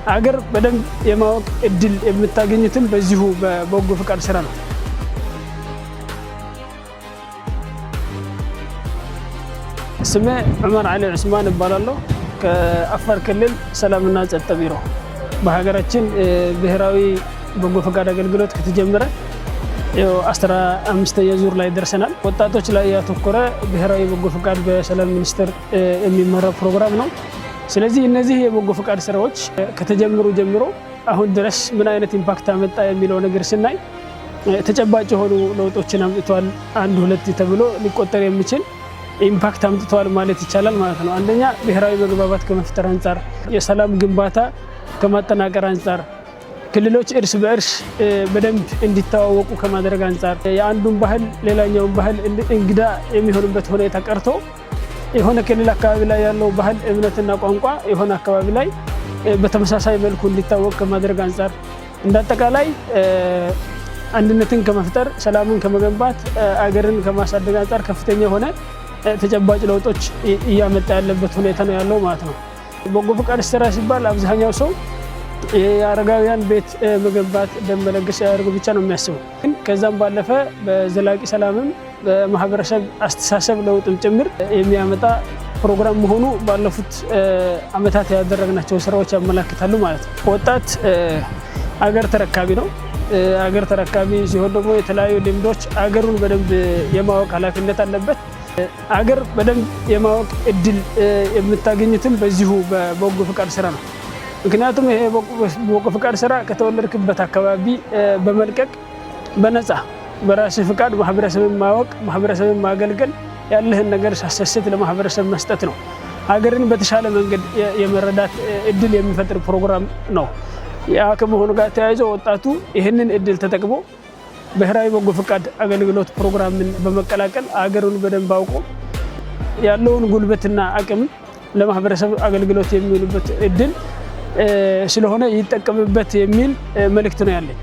አገር በደንብ የማወቅ እድል የምታገኙትም በዚሁ በበጎ ፍቃድ ስራ ነው። ስሜ ዑመር አሊ ዑስማን እባላለሁ። ከአፋር ክልል ሰላምና ጸጥታ ቢሮ። በሀገራችን ብሔራዊ በጎ ፍቃድ አገልግሎት ከተጀመረ 15ኛ ዙር ላይ ደርሰናል። ወጣቶች ላይ ያተኮረ ብሔራዊ በጎ ፍቃድ በሰላም ሚኒስቴር የሚመራ ፕሮግራም ነው። ስለዚህ እነዚህ የበጎ ፍቃድ ስራዎች ከተጀመሩ ጀምሮ አሁን ድረስ ምን አይነት ኢምፓክት አመጣ የሚለው ነገር ስናይ ተጨባጭ የሆኑ ለውጦችን አምጥቷል። አንድ ሁለት ተብሎ ሊቆጠር የሚችል ኢምፓክት አምጥቷል ማለት ይቻላል ማለት ነው። አንደኛ ብሔራዊ መግባባት ከመፍጠር አንፃር፣ የሰላም ግንባታ ከማጠናከር አንፃር፣ ክልሎች እርስ በእርስ በደንብ እንዲተዋወቁ ከማድረግ አንፃር፣ የአንዱን ባህል ሌላኛውን ባህል እንግዳ የሚሆንበት ሁኔታ ቀርቶ የሆነ ክልል አካባቢ ላይ ያለው ባህል እምነትና ቋንቋ የሆነ አካባቢ ላይ በተመሳሳይ መልኩ እንዲታወቅ ከማድረግ አንፃር፣ እንዳጠቃላይ አንድነትን ከመፍጠር ሰላምን ከመገንባት አገርን ከማሳደግ አንፃር ከፍተኛ የሆነ ተጨባጭ ለውጦች እያመጣ ያለበት ሁኔታ ነው ያለው ማለት ነው። በጎ ፍቃድ ስራ ሲባል አብዛኛው ሰው የአረጋውያን ቤት መገንባት ደም መለገስ ያደርጉ ብቻ ነው የሚያስበው። ግን ከዛም ባለፈ በዘላቂ ሰላምም በማህበረሰብ አስተሳሰብ ለውጥም ጭምር የሚያመጣ ፕሮግራም መሆኑ ባለፉት አመታት ያደረግናቸው ስራዎች ያመላክታሉ ማለት ነው። ወጣት አገር ተረካቢ ነው። አገር ተረካቢ ሲሆን ደግሞ የተለያዩ ልምዶች አገሩን በደንብ የማወቅ ኃላፊነት አለበት። አገር በደንብ የማወቅ እድል የምታገኙትም በዚሁ በበጎ ፍቃድ ስራ ነው። ምክንያቱም ይሄ በጎ ፍቃድ ስራ ከተወለድክበት አካባቢ በመልቀቅ በነፃ በራስህ ፍቃድ ማህበረሰብን ማወቅ፣ ማህበረሰብን ማገልገል፣ ያለህን ነገር ሳሰስት ለማህበረሰብ መስጠት ነው። ሀገርን በተሻለ መንገድ የመረዳት እድል የሚፈጥር ፕሮግራም ነው። ያ ከመሆኑ ጋር ተያይዞ ወጣቱ ይህንን እድል ተጠቅሞ ብሔራዊ በጎ ፍቃድ አገልግሎት ፕሮግራምን በመቀላቀል ሀገሩን በደንብ አውቆ ያለውን ጉልበትና አቅም ለማህበረሰብ አገልግሎት የሚውልበት እድል ስለሆነ ይጠቀምበት የሚል መልእክት ነው ያለኝ።